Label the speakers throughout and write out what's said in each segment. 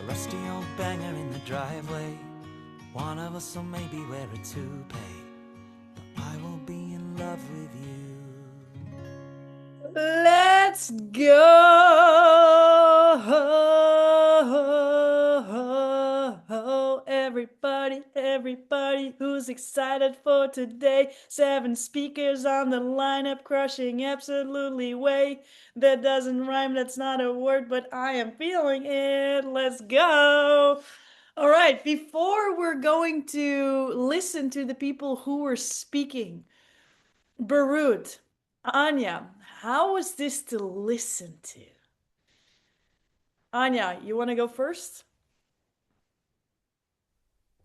Speaker 1: A rusty old banger in the driveway. One of us will maybe wear a toupee, but I will be in love with you.
Speaker 2: Let's go! Everybody, everybody who's excited for today. 7 speakers on the lineup, crushing absolutely way. That doesn't rhyme, that's not a word, but I am feeling it. Let's go! All right, before we're going to listen to the people who were speaking, Barut, Anya, how was this to listen to? Anya, you want to go first?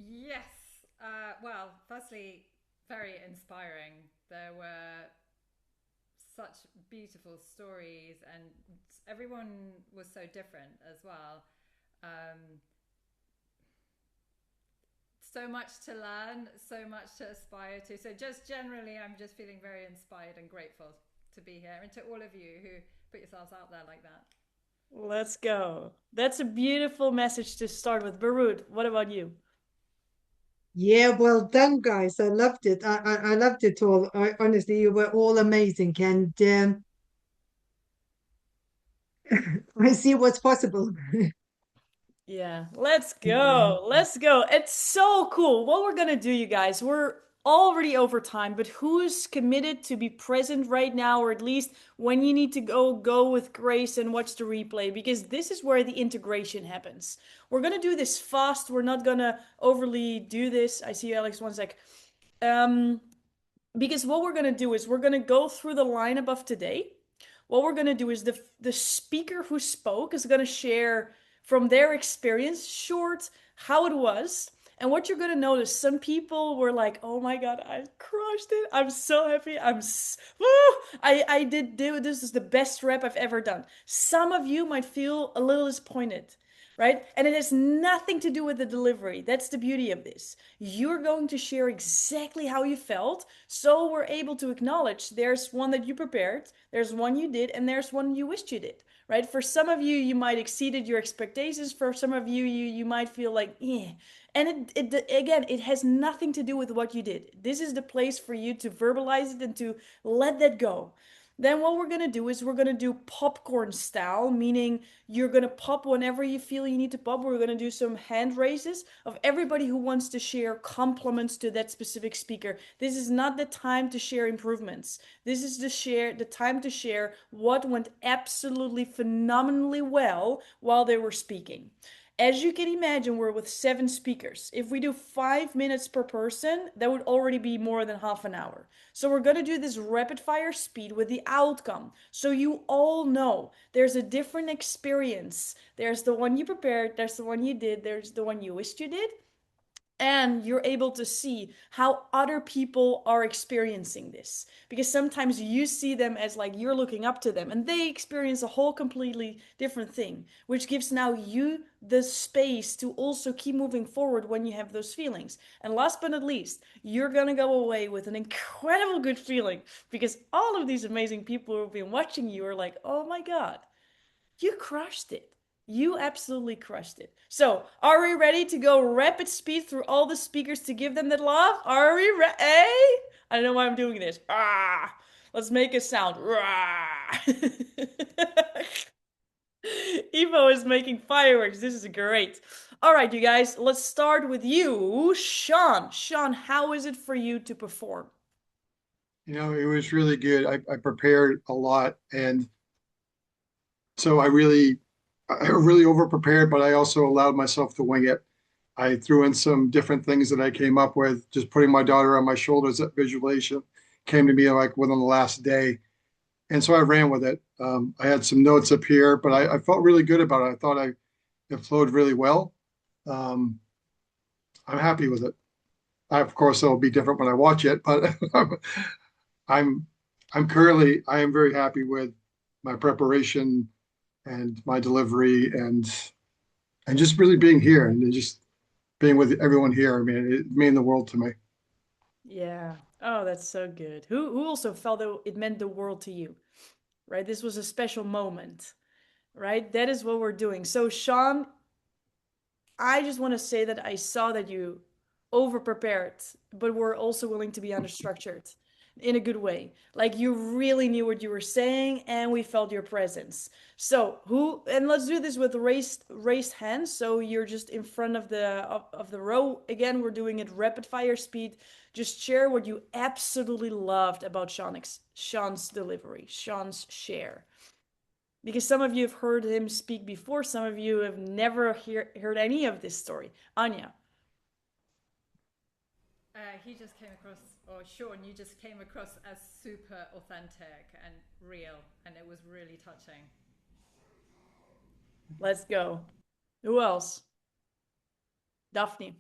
Speaker 3: Yes. Well, firstly, very inspiring. There were such beautiful stories, and everyone was so different as well. Um, so much to learn, so much to aspire to. So, just generally, I'm just feeling very inspired and grateful to be here, and to all of you who put yourselves out there like that.
Speaker 2: Let's go. That's a beautiful message to start with. Barut, what about you?
Speaker 4: Yeah, well done, guys. I loved it. I loved it all. Honestly, you were all amazing, and I see what's possible.
Speaker 2: Yeah, let's go. Let's go. It's so cool. What we're gonna do, you guys, we're already over time, but who's committed to be present right now, or at least when you need to go with grace and watch the replay, because this is where the integration happens. We're gonna do this fast. We're not gonna overly do this. I see you, Alex, one sec. Um, because what we're going to do is we're going to go through the lineup of today. What we're going to do is the speaker who spoke is going to share from their experience short how it was. And what you're going to notice, some people were like, "Oh my god, I crushed it. I'm so happy. Woo! I did do this is the best rep I've ever done." Some of you might feel a little disappointed, right? And it has nothing to do with the delivery. That's the beauty of this. You're going to share exactly how you felt, so we're able to acknowledge there's one that you prepared, there's one you did, and there's one you wished you did, right? For some of you, you might exceeded your expectations. For some of you, you might feel like, eh. And again, it has nothing to do with what you did. This is the place for you to verbalize it and to let that go. Then what we're gonna do is we're gonna do popcorn style, meaning you're gonna pop whenever you feel you need to pop. We're gonna do some hand raises of everybody who wants to share compliments to that specific speaker. This is not the time to share improvements. This is the time to share what went absolutely phenomenally well while they were speaking. As you can imagine, we're with 7 speakers. If we do 5 minutes per person, that would already be more than half an hour. So we're going to do this rapid fire speed with the outcome. So you all know there's a different experience. There's the one you prepared, there's the one you did, there's the one you wished you did, and you're able to see how other people are experiencing this, because sometimes you see them as like you're looking up to them and they experience a whole completely different thing, which gives now you the space to also keep moving forward when you have those feelings. And last but not least, you're gonna go away with an incredible good feeling, because all of these amazing people who've been watching you are like, oh my god, you crushed it. You absolutely crushed it. So, are we ready to go rapid speed through all the speakers to give them that love? Are we ready? I don't know why I'm doing this. Ah, let's make a sound. Rah. Evo is making fireworks. This is great. All right, you guys, let's start with you, Sean. Sean, how is it for you to perform?
Speaker 5: It was really good. I prepared a lot, and so I really over prepared, but I also allowed myself to wing it. I threw in some different things that I came up with. Just putting my daughter on my shoulders, that visualization came to me like within the last day, and so I ran with it. I had some notes up here, but I felt really good about it. I thought it flowed really well. Um, I'm happy with it. Of course, it'll be different when I watch it, but I'm I am very happy with my preparation and my delivery and just really being here and just being with everyone here. I mean, it mean the world to me.
Speaker 2: Yeah. Oh, that's so good. Who also felt that it meant the world to you, right? This was a special moment, right? That is what we're doing. So, Sean, I just want to say that I saw that you over prepared, but were also willing to be understructured in a good way. Like you really knew what you were saying, and we felt your presence. So who? And let's do this with raised hands. So you're just in front of the row. Again, we're doing it rapid fire speed. Just share what you absolutely loved about Sean's delivery, Sean's share. Because some of you have heard him speak before, some of you have never heard any of this story. Anya.
Speaker 3: He just came across, or Sean, you just came across as super authentic and real, and it was really touching.
Speaker 2: Let's go. Who else? Daphne.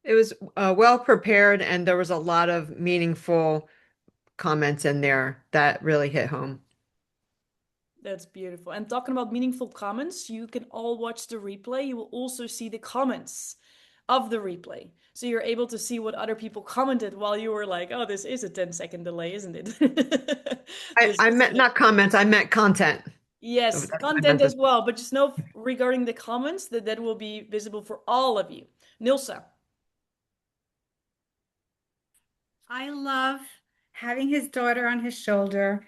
Speaker 6: It was well prepared, and there was a lot of meaningful comments in there that really hit home.
Speaker 2: That's beautiful. And talking about meaningful comments, you can all watch the replay. You will also see the comments of the replay. So you're able to see what other people commented while you were like, oh, this is a 10-second delay, isn't it?
Speaker 6: I meant not comments, I meant content.
Speaker 2: Yes,
Speaker 6: I
Speaker 2: content
Speaker 6: meant
Speaker 2: as well. But just know regarding the comments that will be visible for all of you. Nilsa.
Speaker 7: I love having his daughter on his shoulder,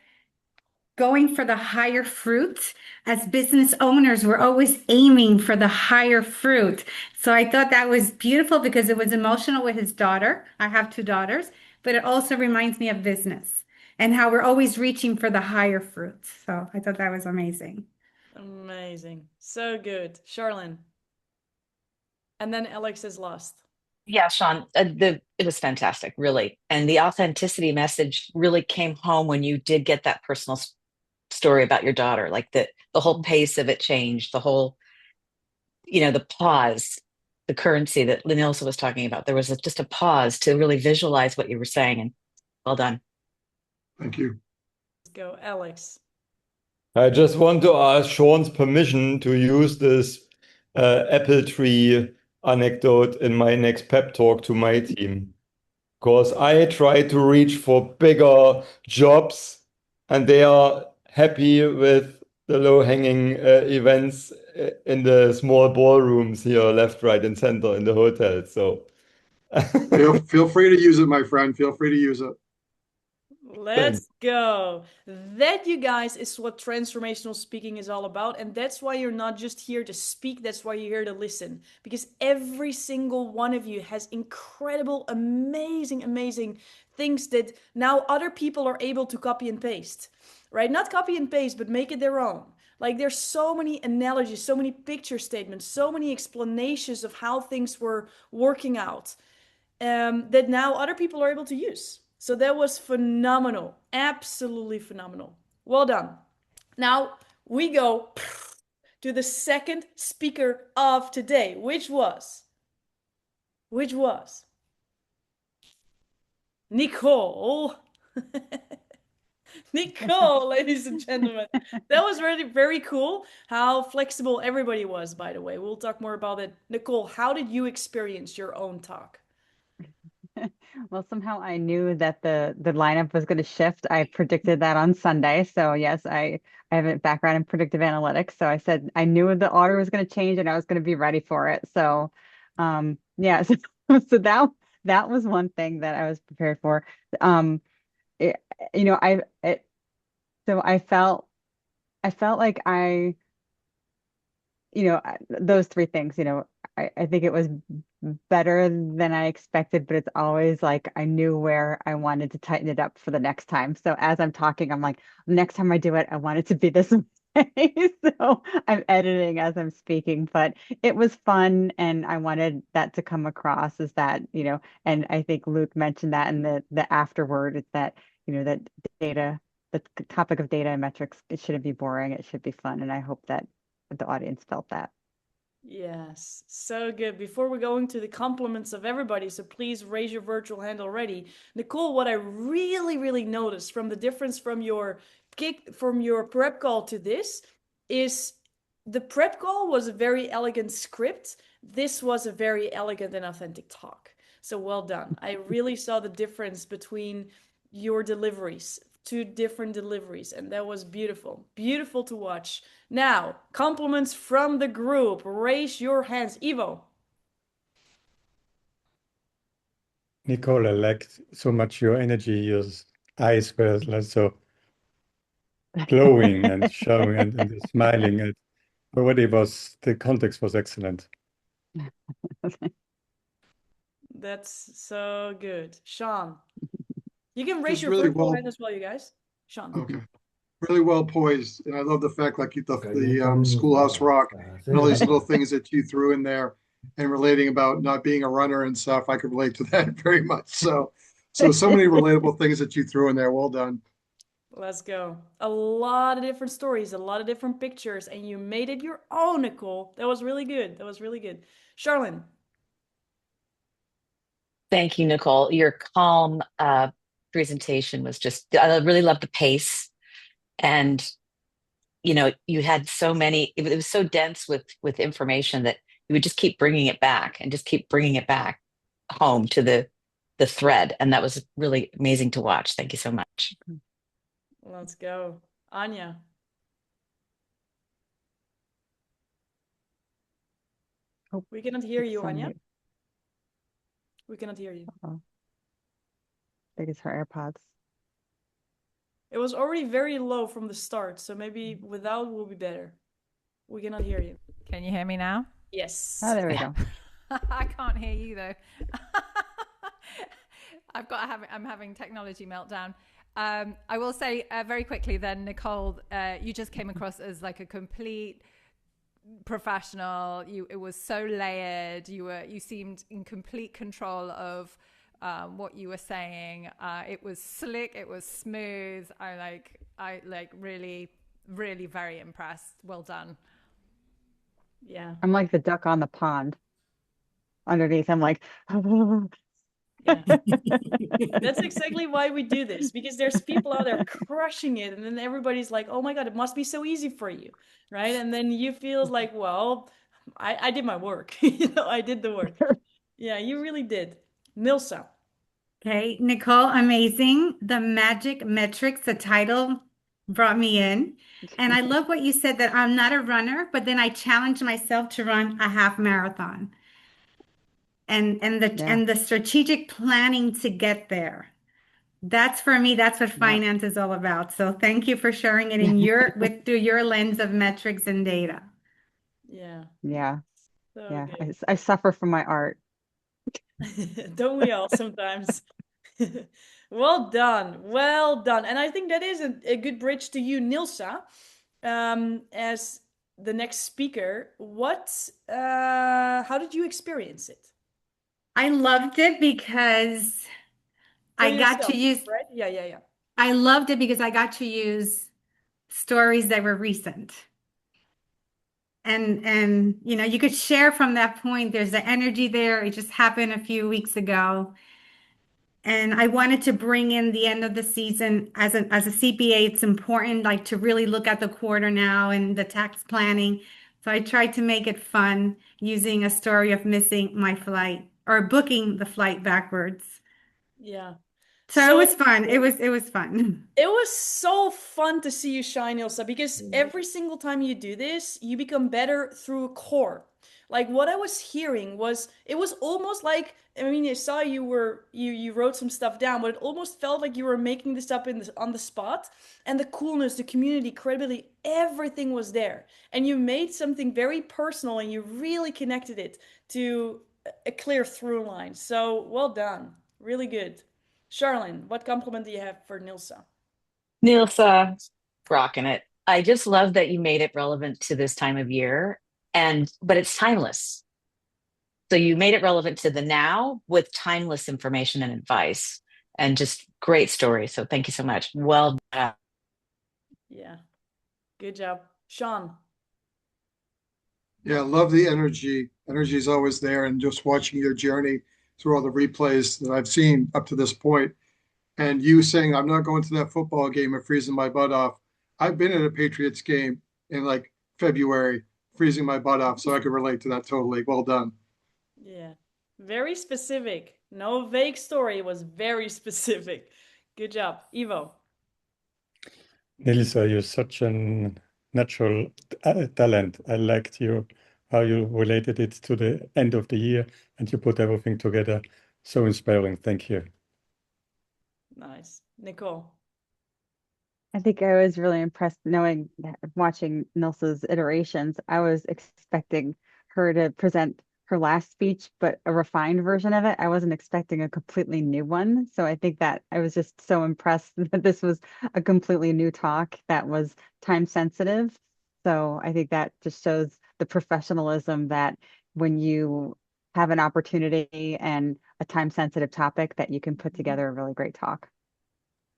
Speaker 7: going for the higher fruit. As business owners, we're always aiming for the higher fruit. So I thought that was beautiful because it was emotional with his daughter. I have two daughters, but it also reminds me of business and how we're always reaching for the higher fruit. So I thought that was amazing.
Speaker 2: Amazing. So good. Charlene. And then Alex is last.
Speaker 8: Yeah, Sean, it was fantastic, really. And the authenticity message really came home when you did get that personal story about your daughter, like the whole pace of it changed, the whole, the pause, the currency that Lenilsa was talking about. There was just a pause to really visualize what you were saying, and well done.
Speaker 5: Thank you.
Speaker 2: Let's go, Alex.
Speaker 9: I just want to ask Sean's permission to use this apple tree anecdote in my next pep talk to my team. Because I try to reach for bigger jobs and they are happy with the low-hanging events in the small ballrooms here, left, right, and center in the hotel. So
Speaker 5: Feel free to use it, my friend. Feel free to use it.
Speaker 2: Let's go. That, you guys, is what transformational speaking is all about. And that's why you're not just here to speak, that's why you're here to listen. Because every single one of you has incredible, amazing, amazing things that now other people are able to copy and paste, right? Not copy and paste, but make it their own. Like there's so many analogies, so many picture statements, so many explanations of how things were working out that now other people are able to use. So that was phenomenal. Absolutely phenomenal. Well done. Now we go to the second speaker of today, which was Nicole. Nicole, ladies and gentlemen. That was really very cool how flexible everybody was, by the way. We'll talk more about it. Nicole, how did you experience your own talk?
Speaker 10: Well, somehow I knew that the lineup was going to shift. I predicted that on Sunday. So yes, I have a background in predictive analytics. So I said I knew the order was going to change and I was going to be ready for it. So yeah, so that was one thing that I was prepared for. It, you know, so I felt like those three things, I think it was better than I expected, but it's always like I knew where I wanted to tighten it up for the next time. So as I'm talking, I'm like, next time I do it, I want it to be this way. So I'm editing as I'm speaking, but it was fun and I wanted that to come across as that, and I think Luke mentioned that in the afterword, it's that, that data, the topic of data and metrics, it shouldn't be boring, it should be fun. And I hope that the audience felt that.
Speaker 2: Yes, so good. Before we go into the compliments of everybody, so please raise your virtual hand already. Nicole, what I really, really noticed from the difference from your prep call to this is the prep call was a very elegant script. This was a very elegant and authentic talk. So well done. I really saw the difference between your deliveries two different deliveries, and that was beautiful. Beautiful to watch. Now, compliments from the group. Raise your hands. Ivo.
Speaker 11: Nicole, I liked so much your energy. Your eyes were like so glowing and showing and smiling. It already was, the context was excellent.
Speaker 2: That's so good. Sean. You can raise
Speaker 5: Just
Speaker 2: your
Speaker 5: really
Speaker 2: virtual
Speaker 5: well.
Speaker 2: hand as well, you guys. Sean.
Speaker 5: Okay. Really well poised, and I love the fact like the Schoolhouse Rock and all these little things that you threw in there, and relating about not being a runner and stuff. I could relate to that very much. So many relatable things that you threw in there. Well done.
Speaker 2: Let's go. A lot of different stories, a lot of different pictures, and you made it your own, Nicole. That was really good. That was really good. Charlene.
Speaker 8: Thank you, Nicole. Your calm presentation was just, I really loved the pace. And, you had so many, it was so dense with information that you would just keep bringing it back and just keep bringing it back home to the thread. And that was really amazing to watch. Thank you so much.
Speaker 2: Let's go. Anya.
Speaker 10: Oh,
Speaker 2: We cannot hear
Speaker 10: it's
Speaker 2: you,
Speaker 10: on
Speaker 2: Anya.
Speaker 10: mute.
Speaker 2: We cannot hear you.
Speaker 10: Oh, I think it's her AirPods.
Speaker 2: It was already very low from the start, so maybe without will be better. We cannot hear you.
Speaker 3: Can you hear me now?
Speaker 2: Yes.
Speaker 10: Oh, there we
Speaker 8: Yeah.
Speaker 10: go.
Speaker 3: I can't hear you though. I'm having technology meltdown. I will say very quickly then, Nicole, you just came across as like a complete professional. It was so layered. You seemed in complete control of what you were saying. It was slick. It was smooth. I really, really very impressed. Well done.
Speaker 2: Yeah.
Speaker 10: I'm like the duck on the pond. Underneath, I'm like,
Speaker 2: Yeah. That's exactly why we do this, because there's people out there crushing it, and then everybody's like, oh my God, it must be so easy for you, right? And then you feel like, well, I did my work. I did the work. Yeah, you really did. Nilsa.
Speaker 7: Okay, Nicole, amazing. The magic metrics, the title brought me in. And I love what you said that I'm not a runner, but then I challenged myself to run a half marathon.
Speaker 10: yeah,
Speaker 7: And the strategic planning to get there. That's for me, that's what
Speaker 10: yeah,
Speaker 7: finance is all about. So thank you for sharing it in through your lens of metrics and data.
Speaker 2: Yeah.
Speaker 10: yeah,
Speaker 2: So
Speaker 10: yeah.
Speaker 2: good.
Speaker 10: I suffer from my art.
Speaker 2: Don't we all sometimes? Well done. Well done. And I think that is a good bridge to you, Nilsa, as the next speaker. How did you experience it?
Speaker 7: I loved it because
Speaker 2: For
Speaker 7: I got
Speaker 2: yourself,
Speaker 7: to use,
Speaker 2: right? Yeah, yeah, yeah.
Speaker 7: I loved it because I got to use stories that were recent. And you could share from that point. There's the energy there. It just happened a few weeks ago. And I wanted to bring in the end of the season as a CPA. It's important like to really look at the quarter now and the tax planning. So I tried to make it fun using a story of missing my flight or booking the flight backwards.
Speaker 2: Yeah.
Speaker 7: So it
Speaker 2: So
Speaker 7: was fun. It was fun.
Speaker 2: it was so fun to see you shine, Ilsa, because every single time you do this, you become better through a core. Like what I was hearing was, it was almost like, I mean, I saw you wrote some stuff down, but it almost felt like you were making this up on the spot, and the coolness, the community, credibility, everything was there, and you made something very personal, and you really connected it to a clear through line. So well done, really good. Charlene, what compliment do you have for Nilsa?
Speaker 8: Nilsa, rocking it. I just love that you made it relevant to this time of year, but it's timeless. So you made it relevant to the now with timeless information and advice, and just great story. So thank you so much. Well done.
Speaker 2: Yeah, good job. Sean.
Speaker 5: Yeah, love the energy. Energy is always there, and just watching your journey through all the replays that I've seen up to this point, and you saying, "I'm not going to that football game and freezing my butt off." I've been at a Patriots game in like February, freezing my butt off, so I could relate to that totally. Well done.
Speaker 2: Yeah, very specific. No vague story, it was very specific. Good job. Ivo.
Speaker 11: Nilsa, you're such a natural talent. I liked you how you related it to the end of the year and you put everything together. So inspiring. Thank you.
Speaker 2: Nice. Nicole.
Speaker 10: I think I was really impressed knowing that watching Nilsa's iterations. I was expecting her to present her last speech, but a refined version of it. I wasn't expecting a completely new one. So I think that I was just so impressed that this was a completely new talk that was time sensitive. So I think that just shows the professionalism that when you have an opportunity and a time sensitive topic that you can put together a really great talk.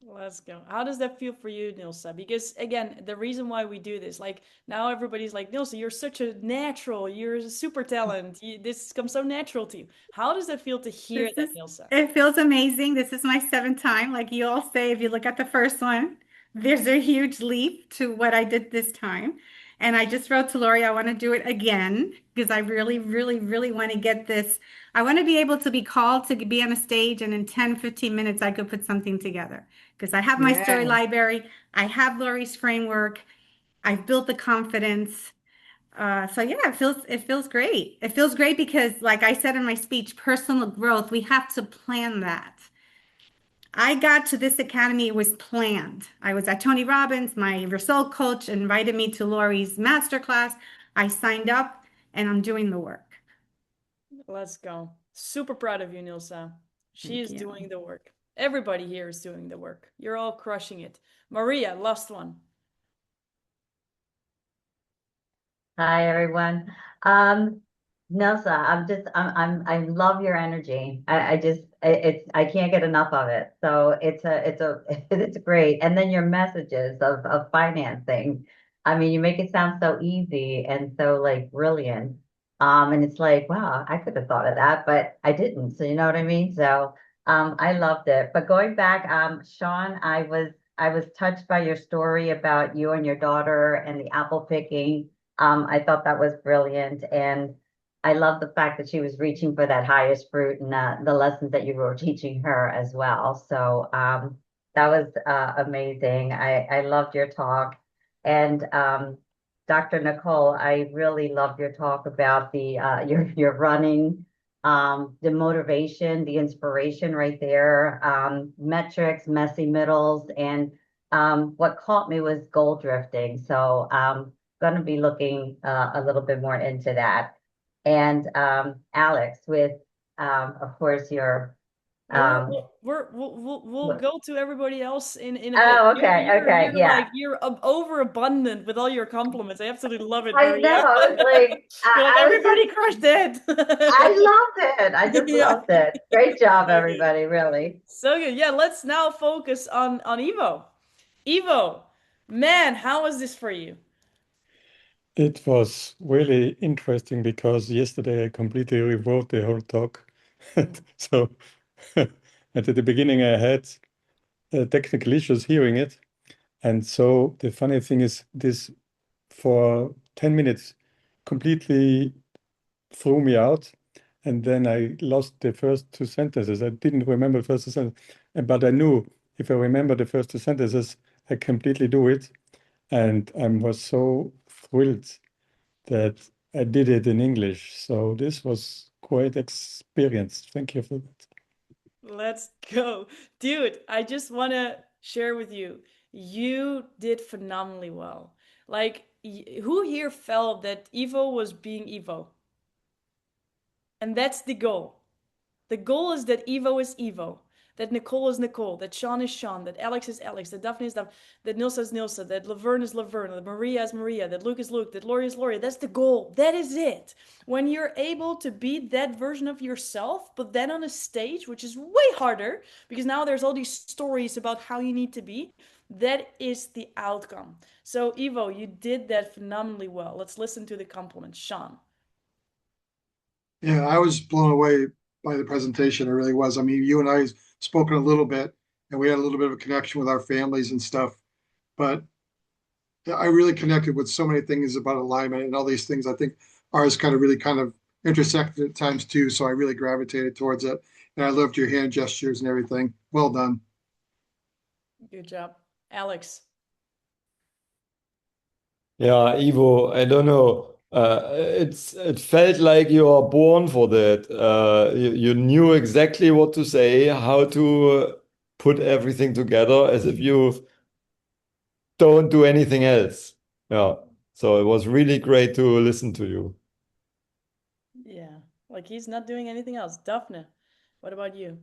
Speaker 2: Let's go. How does that feel for you, Nilsa? Because again, the reason why we do this, like now everybody's like, Nilsa, you're such a natural, you're a super talent. This comes so natural to you. How does that feel to hear
Speaker 7: This
Speaker 2: that,
Speaker 7: is,
Speaker 2: Nilsa?
Speaker 7: it feels amazing. This is my seventh time. Like you all say, if you look at the first one, there's a huge leap to what I did this time. And I just wrote to Lori, I want to do it again because I really, really, really want to get this. I want to be able to be called to be on a stage and in 10, 15 minutes, I could put something together because I have my story
Speaker 4: Yeah.
Speaker 7: library. I have Lori's framework. I've built the confidence. So yeah, it feels great. It feels great because, like I said in my speech, personal growth, we have to plan that. I got to this academy, it was planned. I was at Tony Robbins, my Verso coach invited me to Lori's masterclass. I signed up and I'm doing the work.
Speaker 2: Let's go. Super proud of you, Nilsa. She
Speaker 7: Thank
Speaker 2: is
Speaker 7: you.
Speaker 2: doing the work. Everybody here is doing the work. You're all crushing it. Maria, last one.
Speaker 12: Hi everyone. Nelsa, I love your energy. I can't get enough of it. So it's great. And then your messages of financing. I mean, you make it sound so easy and so like brilliant. And it's like, wow, I could have thought of that, but I didn't. So you know what I mean? So I loved it. But going back, Sean, I was touched by your story about you and your daughter and the apple picking. I thought that was brilliant. And I love the fact that she was reaching for that highest fruit and the lessons that you were teaching her as well. So that was amazing. I loved your talk. And Dr. Nicole, I really loved your talk about the your running, the motivation, the inspiration right there, metrics, messy middles, and what caught me was goal drifting. So going to be looking a little bit more into that. And Alex, with of course your
Speaker 2: No,
Speaker 12: um,
Speaker 2: we'll go to everybody else in a bit.
Speaker 12: oh, okay, okay,
Speaker 2: You're
Speaker 12: yeah.
Speaker 2: like you're overabundant with all your compliments. I absolutely love it,
Speaker 12: I
Speaker 2: Maria.
Speaker 12: know. It's like
Speaker 2: You're like
Speaker 12: I was just
Speaker 2: everybody crushed
Speaker 12: I
Speaker 2: it.
Speaker 12: loved it. I just
Speaker 2: Yeah.
Speaker 12: loved it. Great job,
Speaker 2: So good.
Speaker 12: everybody, really.
Speaker 2: So good. Yeah, let's now focus on Evo. Evo, man, how was this for you?
Speaker 11: It was really interesting because yesterday I completely rewrote the whole talk. So and at the beginning I had technical issues hearing it. And so the funny thing is this for 10 minutes completely threw me out. And then I lost the first two sentences. I didn't remember the first two sentences, but I knew if I remember the first two sentences, I completely do it. And I was so thrilled that I did it in English. So this was quite experience. Thank you for that.
Speaker 2: Let's go. Dude, I just want to share with you. You did phenomenally well. Like, who here felt that Evo was being Evo? And that's the goal. The goal is that Evo is Evo, that Nicole is Nicole, that Sean is Sean, that Alex is Alex, that Daphne is Daphne, that Nilsa is Nilsa, that Laverne is Laverne, that Maria is Maria, that Luke is Luke, that Lori is Lori. That's the goal. That is it. When you're able to be that version of yourself, but then on a stage, which is way harder because now there's all these stories about how you need to be, that is the outcome. So, Evo, you did that phenomenally well. Let's listen to the compliments. Sean.
Speaker 5: Yeah, I was blown away by the presentation. It really was. I mean, you and I spoken a little bit, and we had a little bit of a connection with our families and stuff. But I really connected with so many things about alignment and all these things. I think ours kind of intersected at times too. So I really gravitated towards it, and I loved your hand gestures and everything. Well done.
Speaker 2: Good job. Alex.
Speaker 9: Yeah, Ivo, I don't know. It felt like you are born for that. You knew exactly what to say, how to put everything together as if you don't do anything else. Yeah. So it was really great to listen to you.
Speaker 2: Yeah, like he's not doing anything else. Daphne, what about you?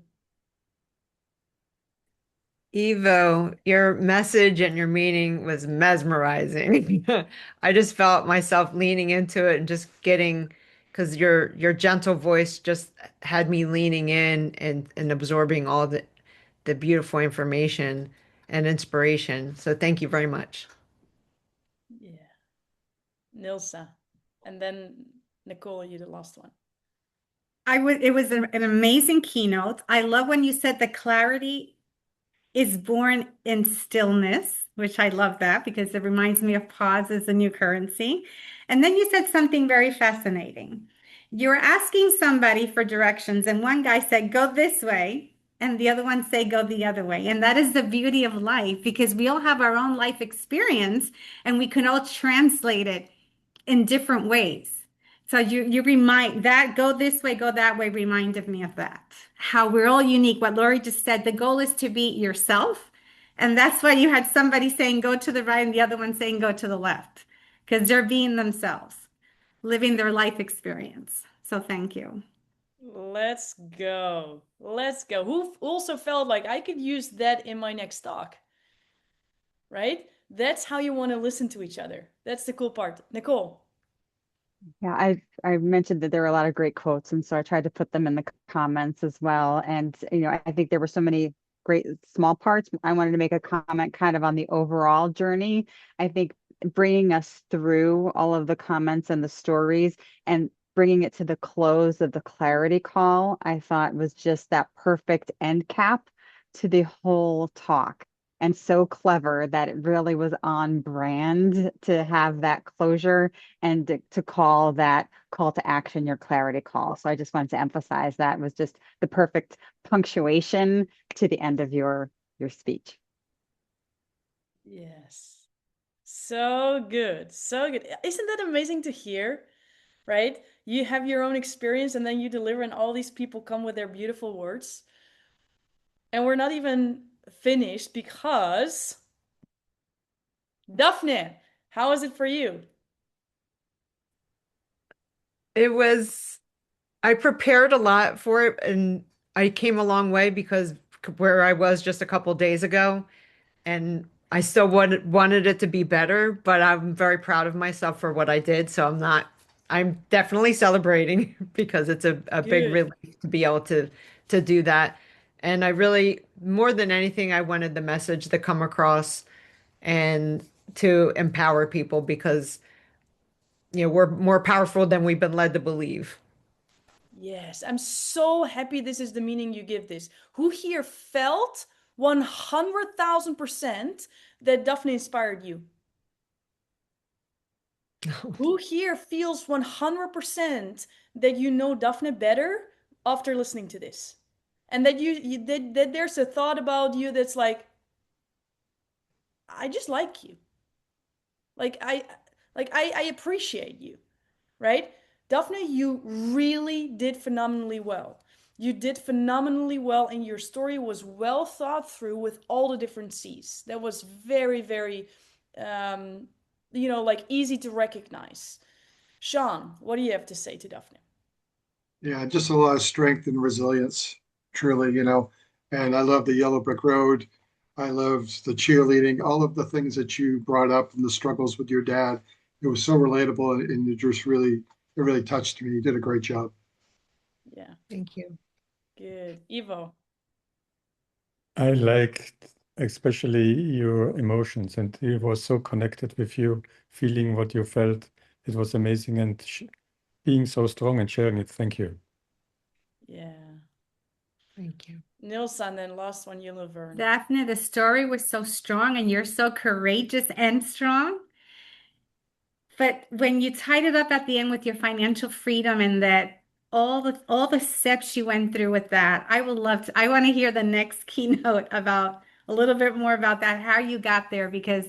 Speaker 6: Evo, your message and your meaning was mesmerizing. I just felt myself leaning into it and just getting, because your gentle voice just had me leaning in and absorbing all the beautiful information and inspiration. So thank you very much.
Speaker 2: Yeah, Nilsa, and then Nicole, you the last one.
Speaker 7: It was an amazing keynote. I love when you said the clarity is born in stillness, which I love that because it reminds me of pause as a new currency. And then you said something very fascinating. You were asking somebody for directions, and one guy said, go this way, and the other one say, go the other way. And that is the beauty of life because we all have our own life experience and we can all translate it in different ways. So you remind that go this way, go that way reminded me of that. How we're all unique. What Lori just said, the goal is to be yourself. And that's why you had somebody saying go to the right and the other one saying go to the left, because they're being themselves, living their life experience. So thank you.
Speaker 2: Let's go. Let's go. Who also felt like I could use that in my next talk, right? That's how you want to listen to each other. That's the cool part. Nicole.
Speaker 10: Yeah, I mentioned that there were a lot of great quotes, and so I tried to put them in the comments as well. And I think there were so many great small parts. I wanted to make a comment kind of on the overall journey. I think bringing us through all of the comments and the stories and bringing it to the close of the clarity call, I thought was just that perfect end cap to the whole talk. And so clever that it really was on brand to have that closure and to call that call to action your clarity call. So I just wanted to emphasize that was just the perfect punctuation to the end of your speech.
Speaker 2: Yes. So good. So good. Isn't that amazing to hear? Right? You have your own experience and then you deliver, and all these people come with their beautiful words. And we're not even finished because Daphne, how is it for you?
Speaker 6: It was, I prepared a lot for it and I came a long way because where I was just a couple days ago, and I still wanted it to be better, but I'm very proud of myself for what I did. So I'm definitely celebrating because it's a big
Speaker 2: Good.
Speaker 6: relief to be able to do that. And I really, more than anything, I wanted the message to come across and to empower people because, we're more powerful than we've been led to believe.
Speaker 2: Yes, I'm so happy this is the meaning you give this. Who here felt 100,000% that Daphne inspired you? Who here feels 100% that you know Daphne better after listening to this? And that that there's a thought about you that's like, I just like you. Like I appreciate you, right? Daphne, you really did phenomenally well. You did phenomenally well, and your story was well thought through with all the different C's. That was very, very, um, like easy to recognize. Sean, what do you have to say to Daphne?
Speaker 5: Yeah, just a lot of strength and resilience, truly, And I love the yellow brick road. I loved the cheerleading, all of the things that you brought up and the struggles with your dad. It was so relatable and it really touched me. You did a great job.
Speaker 2: Yeah,
Speaker 6: Thank you.
Speaker 2: good. Ivo.
Speaker 11: I liked especially your emotions, and it was so connected with you, feeling what you felt. It was amazing, and being so strong and sharing it. Thank you.
Speaker 2: Yeah.
Speaker 6: Thank you.
Speaker 2: Nilsa, and then last one, you, Laverne.
Speaker 7: Daphne, the story was so strong and you're so courageous and strong. But when you tied it up at the end with your financial freedom and that all the steps you went through with that, I want to hear the next keynote about a little bit more about that, how you got there, because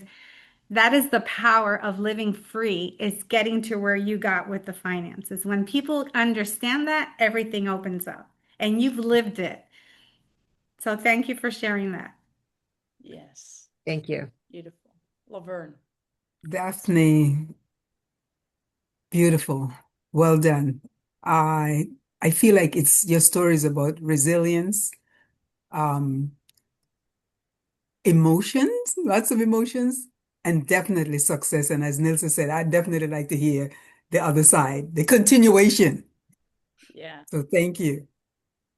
Speaker 7: That is the power of living free, is getting to where you got with the finances. When people understand that, everything opens up and you've lived it. So thank you for sharing that.
Speaker 2: Yes.
Speaker 6: Thank you.
Speaker 2: Beautiful. Laverne.
Speaker 13: Daphne, beautiful. Well done. I I feel like it's your story is about resilience, um, emotions, lots of emotions, and definitely success. And as Nilsa said, I'd definitely like to hear the other side, the continuation.
Speaker 2: Yeah.
Speaker 13: So thank you.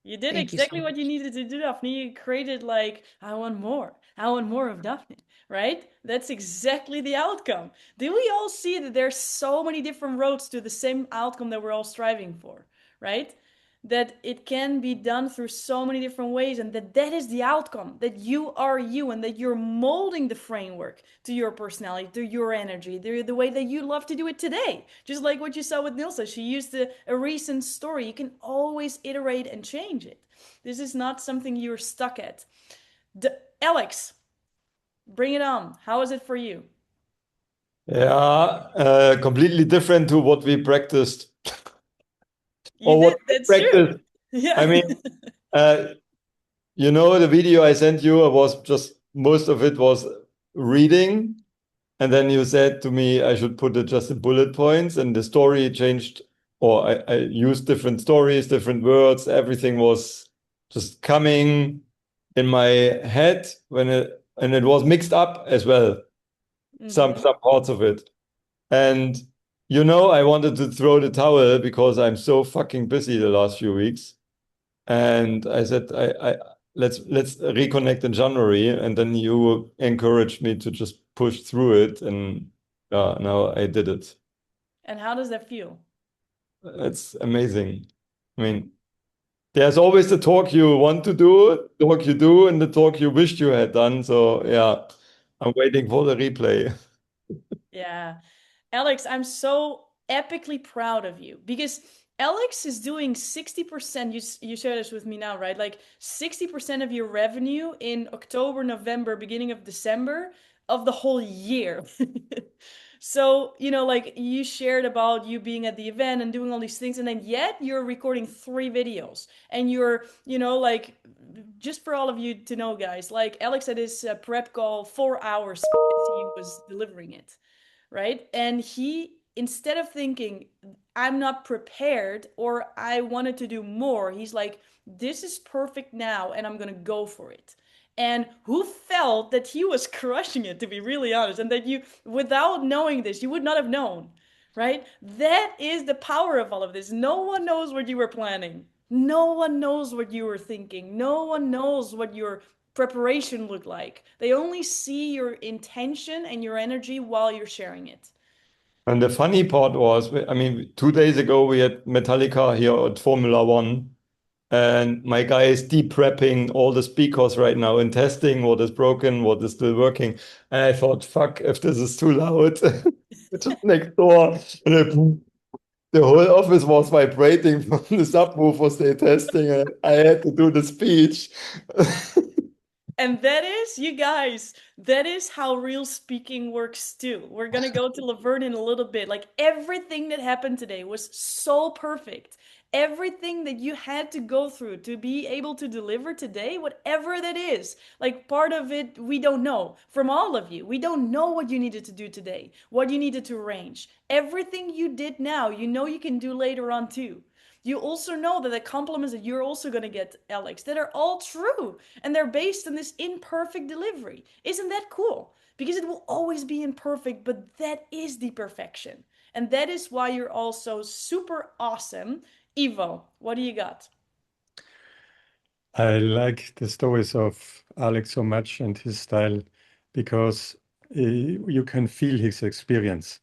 Speaker 2: You did
Speaker 6: Thank you so
Speaker 2: exactly what you
Speaker 6: much.
Speaker 2: needed to do, Daphne. You created like, I want more. I want more of Daphne, right? That's exactly the outcome. Do we all see that there's so many different roads to the same outcome that we're all striving for, right? That it can be done through so many different ways, and that is the outcome, that you are you, and that you're molding the framework to your personality, to your energy, the way that you love to do it today. Just like what you saw with Nilsa, she used a recent story. You can always iterate and change it. This is not something you're stuck at. Alex, bring it on. How is it for you?
Speaker 9: Yeah, completely different to what we practiced
Speaker 2: You
Speaker 9: or
Speaker 2: did,
Speaker 9: what I
Speaker 2: that's true.
Speaker 9: practiced. I
Speaker 2: Yeah.
Speaker 9: mean, uh, you know, the video I sent you was just most of it was reading. And then you said to me I should put it just in bullet points, and the story changed, or I used different stories, different words. Everything was just coming in my head and it was mixed up as well,
Speaker 2: Mm-hmm.
Speaker 9: some parts of it. And you know, I wanted to throw the towel because I'm so fucking busy the last few weeks. And I said, I let's reconnect in January. And then you encouraged me to just push through it. And now I did it.
Speaker 2: And how does that feel?
Speaker 9: It's amazing. I mean, there's always the talk you want to do, the talk you do, and the talk you wished you had done. So yeah, I'm waiting for the replay.
Speaker 2: Yeah. Alex, I'm so epically proud of you because Alex is doing 60%. You share this with me now, right? Like 60% of your revenue in October, November, beginning of December of the whole year. So, like you shared about you being at the event and doing all these things, and then yet you're recording 3 videos and you're, like just for all of you to know, guys, like Alex had his prep call 4 hours because he was delivering it, right? And he, instead of thinking, I'm not prepared or I wanted to do more, he's like, this is perfect now and I'm going to go for it. And who felt that he was crushing it, to be really honest, and that you, without knowing this, you would not have known, right? That is the power of all of this. No one knows what you were planning. No one knows what you were thinking. No one knows what your preparation looked like. They only see your intention and your energy while you're sharing it.
Speaker 9: And the funny part was, I mean, 2 days ago we had Metallica here at Formula One, and my guy is deep prepping all the speakers right now and testing what is broken, what is still working. And I thought, fuck, if this is too loud, it's just next door. And the whole office was vibrating from the subwoofers they testing, and I had to do the speech.
Speaker 2: And that is, you guys, that is how real speaking works too. We're gonna go to Laverne in a little bit. Like everything that happened today was so perfect. Everything that you had to go through to be able to deliver today, whatever that is, like part of it, we don't know. From all of you, we don't know what you needed to do today, what you needed to arrange. Everything you did now, you know you can do later on too. You also know that the compliments that you're also going to get, Alex, that are all true and they're based on this imperfect delivery. Isn't that cool? Because it will always be imperfect, but that is the perfection. And that is why you're also super awesome. Ivo, what do you got?
Speaker 11: I like the stories of Alex so much and his style because you can feel his experience.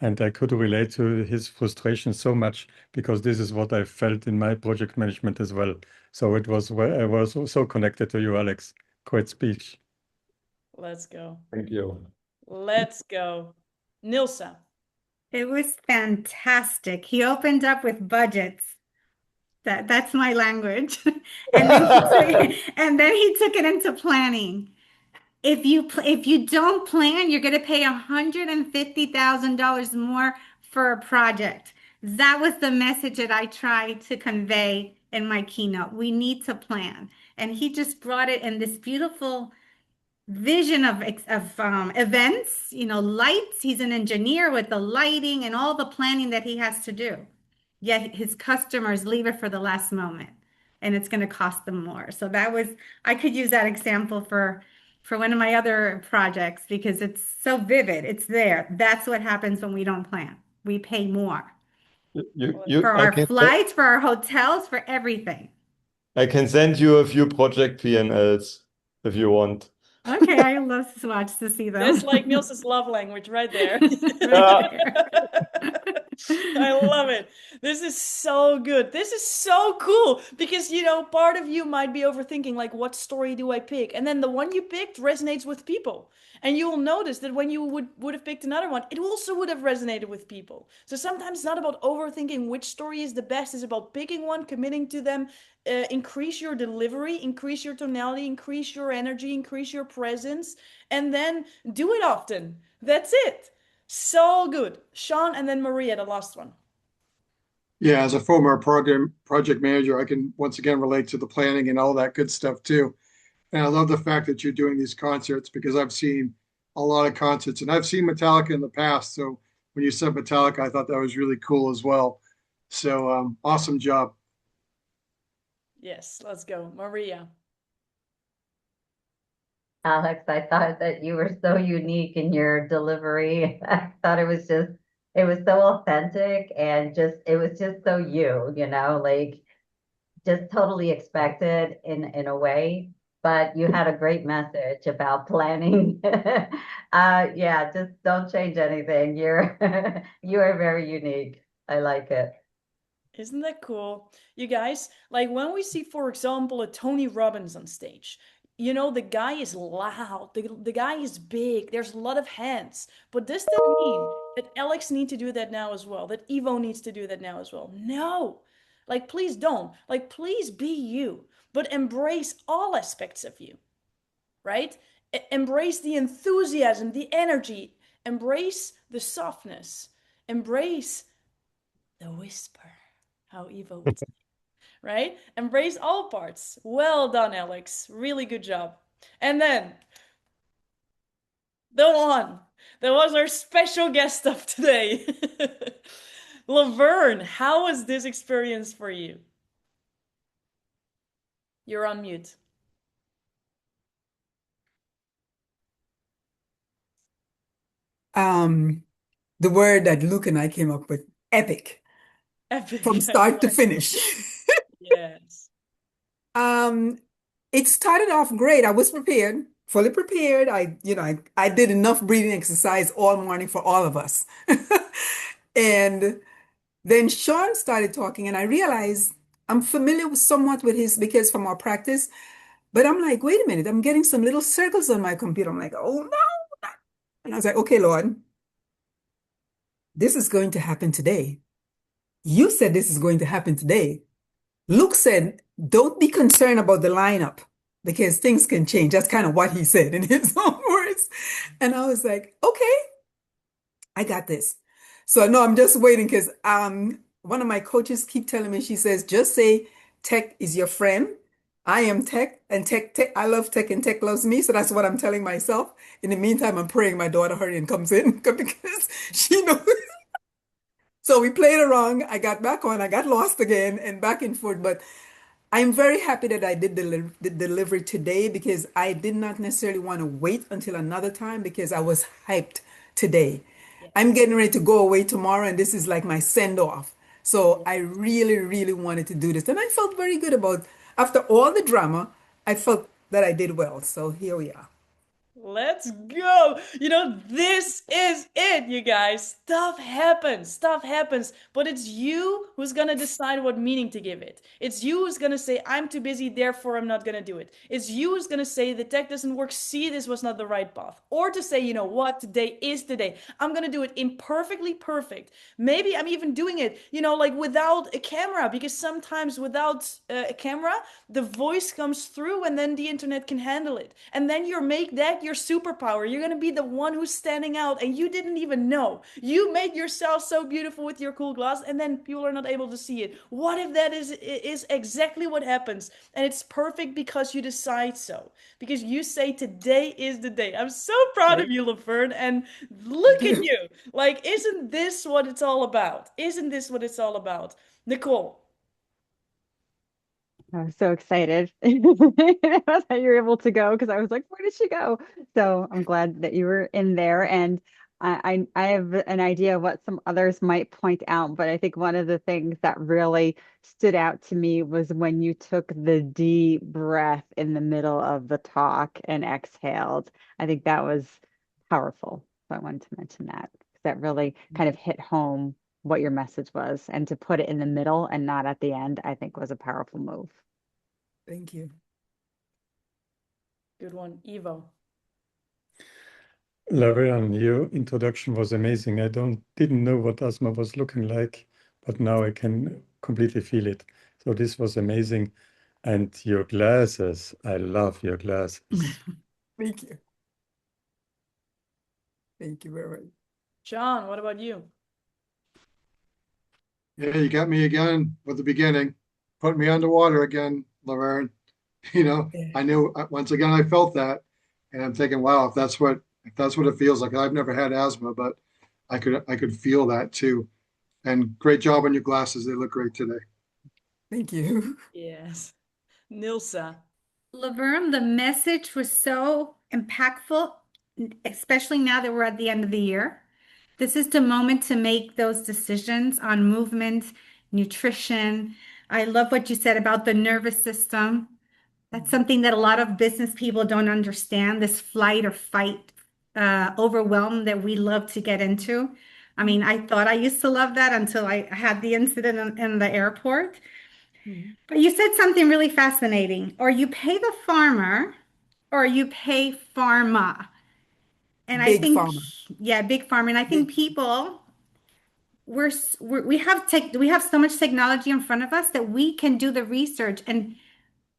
Speaker 11: And I could relate to his frustration so much because this is what I felt in my project management as well. So it was where I was so connected to you, Alex. Great speech.
Speaker 2: Let's go.
Speaker 9: Thank you.
Speaker 2: Let's go. Nilsa.
Speaker 7: It was fantastic. He opened up with budgets. That's my language. And then he took it into planning. if you don't plan, you're going to pay $150,000 more for a project. That was the message that I tried to convey in my keynote. We need to plan. And he just brought it in this beautiful vision of events, lights. He's an engineer with the lighting and all the planning that he has to do. Yet his customers leave it for the last moment, and it's going to cost them more. So I could use that example for one of my other projects because it's so vivid. It's there. That's what happens when we don't plan. We pay more for
Speaker 9: I
Speaker 7: our flights, for our hotels, for everything.
Speaker 9: can send you a few project P&Ls if you want.
Speaker 7: Okay, I love to watch to see them.
Speaker 2: That's like Nils's love language right there.
Speaker 7: Right there.
Speaker 2: I love it. This is so good. This is so cool because, part of you might be overthinking, like, what story do I pick? And then the one you picked resonates with people. And you will notice that when you would have picked another one, it also would have resonated with people. So sometimes it's not about overthinking which story is the best. It's about picking one, committing to them, increase your delivery, increase your tonality, increase your energy, increase your presence, and then do it often. That's it. So good. Sean and then Maria, the last one.
Speaker 5: Yeah, as a former project manager, I can once again relate to the planning and all that good stuff too. And I love the fact that you're doing these concerts because I've seen a lot of concerts and I've seen Metallica in the past. So when you said Metallica, I thought that was really cool as well. So awesome job.
Speaker 2: Yes, let's go. Maria.
Speaker 12: Alex, I thought that you were so unique in your delivery. I thought it was so authentic and it was just so like just totally expected in a way. But you had a great message about planning. Yeah, just don't change anything. You are very unique. I like it.
Speaker 2: Isn't that cool? You guys, like when we see, for example, a Tony Robbins on stage, the guy is loud, the guy is big, there's a lot of hands. But does that mean that Alex needs to do that now as well? That Evo needs to do that now as well? No. Like, please don't. Like, please be you, but embrace all aspects of you, right? Embrace the enthusiasm, the energy, embrace the softness, embrace the whisper, how Evo would say, right? Embrace all parts. Well done, Alex. Really good job. And then the one that was our special guest of today, Laverne. How was this experience for you? You're on mute.
Speaker 13: The word that Luke and I came up with, epic,
Speaker 2: Epic.
Speaker 13: from start to finish.
Speaker 2: Yes.
Speaker 13: It started off great. I was prepared, fully prepared. I did enough breathing exercise all morning for all of us. And then Sean started talking, and I realized I'm familiar somewhat with his because from our practice, but I'm like, wait a minute, I'm getting some little circles on my computer. I'm like, oh no. And I was like, okay, Lord, this is going to happen today. You said this is going to happen today. Luke said, don't be concerned about the lineup because things can change. That's kind of what he said in his own words. And I was like, okay, I got this. So no, I'm just waiting because one of my coaches keep telling me, she says, just say tech is your friend. I am tech and tech, I love tech and tech loves me. So that's what I'm telling myself. In the meantime, I'm praying my daughter hurry and comes in because she knows. So we played around. I got back on. I got lost again and back and forth. But I'm very happy that I did the delivery today because I did not necessarily want to wait until another time because I was hyped today. I'm getting ready to go away tomorrow, and this is like my send off. So I really, really wanted to do this. And I felt very good after all the drama, I felt that I did well. So here we are.
Speaker 2: Let's go. This is it, you guys. Stuff happens. Stuff happens. But it's you who's going to decide what meaning to give it. It's you who's going to say, I'm too busy, therefore I'm not going to do it. It's you who's going to say, the tech doesn't work. See, this was not the right path. Or to say, you know what, today is today. I'm going to do it imperfectly perfect. Maybe I'm even doing it, like without a camera, because sometimes without a camera, the voice comes through and then the internet can handle it. And then you make that your superpower. You're gonna be the one who's standing out and you didn't even know. You made yourself so beautiful with your cool glass and then people are not able to see it. What if that is exactly what happens? And it's perfect because you decide so. Because you say today is the day. I'm so proud of
Speaker 13: Right.
Speaker 2: you, Laverne, and look at you. Like, isn't this what it's all about? Isn't this what it's all about? Nicole.
Speaker 10: I was so excited that you were able to go because I was like, where did she go? So I'm glad that you were in there. And I have an idea of what some others might point out, but I think one of the things that really stood out to me was when you took the deep breath in the middle of the talk and exhaled. I think that was powerful. So I wanted to mention that because that really kind of hit home what your message was. And to put it in the middle and not at the end, I think was a powerful move.
Speaker 13: Thank you.
Speaker 2: Good one. Evo.
Speaker 11: Laverne, your introduction was amazing. I didn't know what asthma was looking like, but now I can completely feel it. So this was amazing. And your glasses, I love your glasses.
Speaker 13: Thank you. Thank you very much.
Speaker 2: John, what about you?
Speaker 5: Yeah, you got me again with the beginning. Put me underwater again, Laverne. I knew once again I felt that, and I'm thinking, wow, if that's what it feels like. I've never had asthma, but I could feel that too. And great job on your glasses. They look great today.
Speaker 13: Thank you.
Speaker 2: Yes. Nilsa.
Speaker 7: Laverne, the message was so impactful, especially now that we're at the end of the year. This is the moment to make those decisions on movement, nutrition. I love what you said about the nervous system. That's something that a lot of business people don't understand, this flight or fight overwhelm that we love to get into. I mean, I thought I used to love that until I had the incident in the airport. But you said something really fascinating. Or you pay the farmer or you pay pharma. And I
Speaker 13: Big
Speaker 7: think,
Speaker 13: Pharma.
Speaker 7: yeah, big pharma. And I think
Speaker 13: Big.
Speaker 7: people, we have so much technology in front of us that we can do the research. And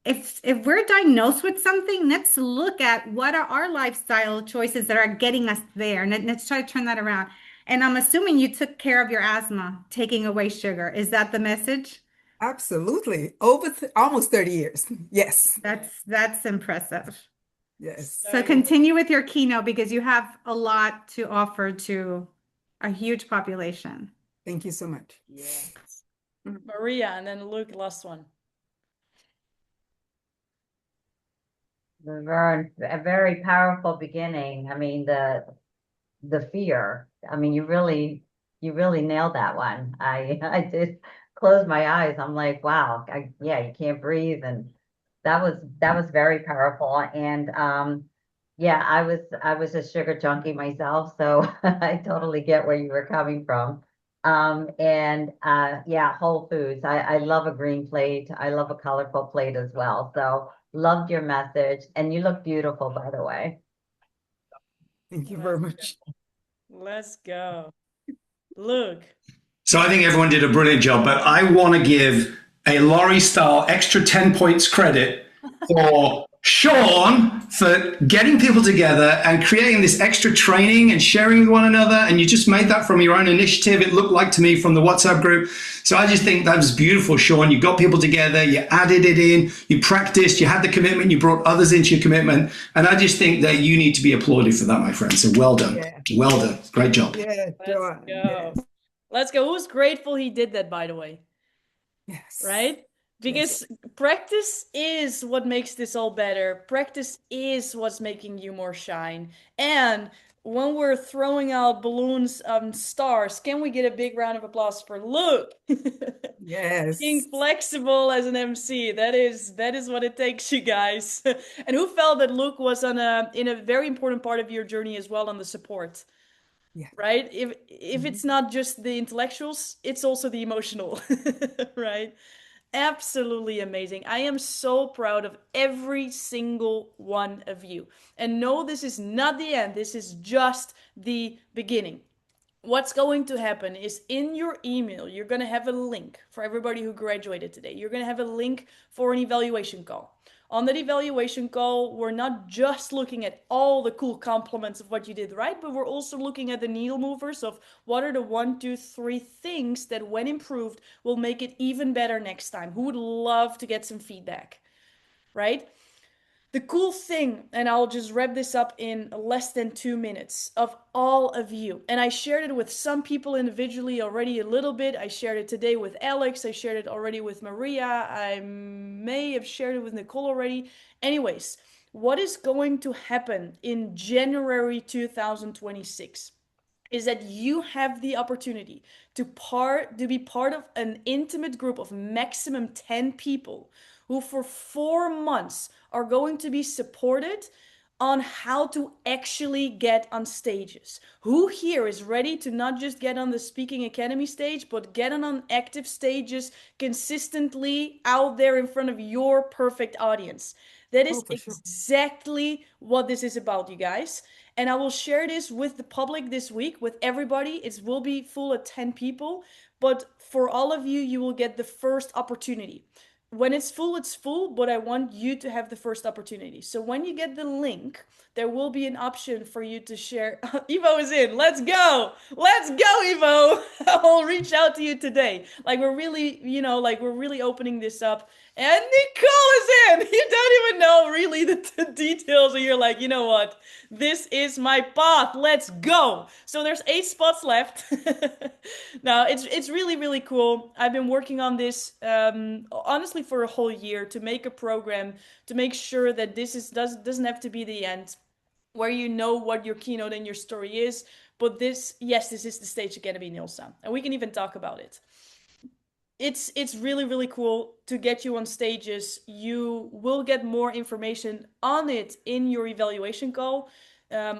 Speaker 7: if we're diagnosed with something, let's look at what are our lifestyle choices that are getting us there. And let's try to turn that around. And I'm assuming you took care of your asthma, taking away sugar. Is that the message?
Speaker 13: Absolutely. Over almost 30 years. Yes.
Speaker 7: That's impressive.
Speaker 13: Yes.
Speaker 7: So continue with your keynote because you have a lot to offer to a huge population.
Speaker 13: Thank you so much.
Speaker 2: Yes. Maria, and then Luke, last one.
Speaker 12: Laverne, a very powerful beginning. I mean, the fear. I mean, you really nailed that one. I did close my eyes. I'm like, wow, yeah, you can't breathe, and that was very powerful. And yeah, I was a sugar junkie myself, so I totally get where you were coming from. And yeah, Whole Foods. I love a green plate. I love a colorful plate as well. So loved your message, and you look beautiful, by the way.
Speaker 13: Thank you very much.
Speaker 2: Let's go. Luke.
Speaker 14: So I think everyone did a brilliant job, but I want to give a Laurie style extra 10 points credit for Sean for getting people together and creating this extra training and sharing with one another. And you just made that from your own initiative. It looked like to me from the WhatsApp group. So I just think that was beautiful, Sean. You got people together, you added it in, you practiced, you had the commitment, you brought others into your commitment. And I just think that you need to be applauded for that, my friend. So well done.
Speaker 13: Yeah.
Speaker 14: Well done. Great job.
Speaker 13: Yeah,
Speaker 2: Let's
Speaker 13: Joanne.
Speaker 2: go.
Speaker 13: Yes.
Speaker 2: Let's go. Who's grateful he did that, by the way?
Speaker 13: Yes.
Speaker 2: Right? Because practice is what makes this all better. Practice is what's making you more shine. And when we're throwing out balloons and stars, can we get a big round of applause for Luke?
Speaker 13: Yes.
Speaker 2: Being flexible as an MC. That is what it takes, you guys. And who felt that Luke was in a very important part of your journey as well on the support?
Speaker 13: Yeah.
Speaker 2: Right? If it's not just the intellectuals, it's also the emotional, right? Absolutely amazing. I am so proud of every single one of you. And no, this is not the end. This is just the beginning. What's going to happen is in your email, you're going to have a link for everybody who graduated today. You're going to have a link for an evaluation call. On that evaluation call, we're not just looking at all the cool compliments of what you did right, but we're also looking at the needle movers of what are the 1, 2, 3 things that, when improved, will make it even better next time. Who would love to get some feedback, right? The cool thing, and I'll just wrap this up in less than 2 minutes, of all of you, and I shared it with some people individually already a little bit. I shared it today with Alex. I shared it already with Maria. I may have shared it with Nicole already. Anyways, what is going to happen in January 2026 is that you have the opportunity to be part of an intimate group of maximum 10 people who for 4 months are going to be supported on how to actually get on stages. Who here is ready to not just get on the Speaking Academy stage, but get on active stages consistently out there in front of your perfect audience? That is
Speaker 13: Oh, for sure.
Speaker 2: exactly what this is about, you guys. And I will share this with the public this week, with everybody. It will be full of 10 people, but for all of you, you will get the first opportunity. When it's full, but I want you to have the first opportunity. So when you get the link, there will be an option for you to share. Evo is in. Let's go. Let's go, Evo. I'll reach out to you today. Like we're really, like we're really opening this up. And Nicole is in. You don't even know really the details. And you're like, you know what? This is my path. Let's go. So there's 8 spots left. No, it's really, really cool. I've been working on this honestly for a whole year to make a program to make sure that doesn't have to be the end, where you know what your keynote and your story is. But this is the Stage Academy, Nilsa, and we can even talk about it. It's really, really cool to get you on stages. You will get more information on it in your evaluation call.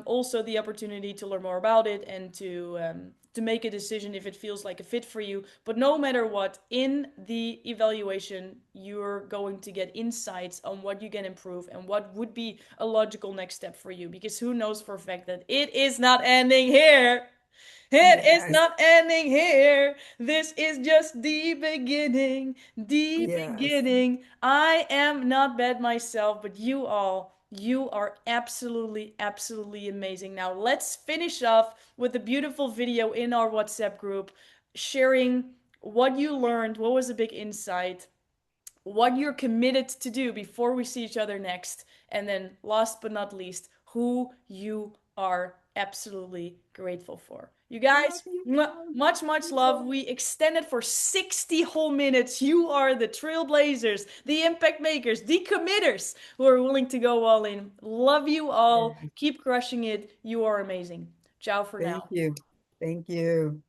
Speaker 2: Also the opportunity to learn more about it and to make a decision if it feels like a fit for you. But no matter what, in the evaluation, you're going to get insights on what you can improve and what would be a logical next step for you. Because who knows for a fact that it is not ending here. It is
Speaker 13: Yes.
Speaker 2: not ending here. This is just the beginning. The
Speaker 13: Yes.
Speaker 2: beginning. I am not bad myself, but you are absolutely, absolutely amazing. Now, let's finish off with a beautiful video in our WhatsApp group sharing what you learned, what was a big insight, what you're committed to do before we see each other next, and then last but not least, who you are absolutely grateful for. You
Speaker 13: Love
Speaker 2: guys,
Speaker 13: you
Speaker 2: much, much love. We extended for 60 whole minutes. You are the trailblazers, the impact makers, the committers who are willing to go all in. Love you all.
Speaker 13: guys.
Speaker 2: Keep crushing it. You are amazing. Ciao for
Speaker 13: Thank
Speaker 2: now.
Speaker 13: you. Thank you.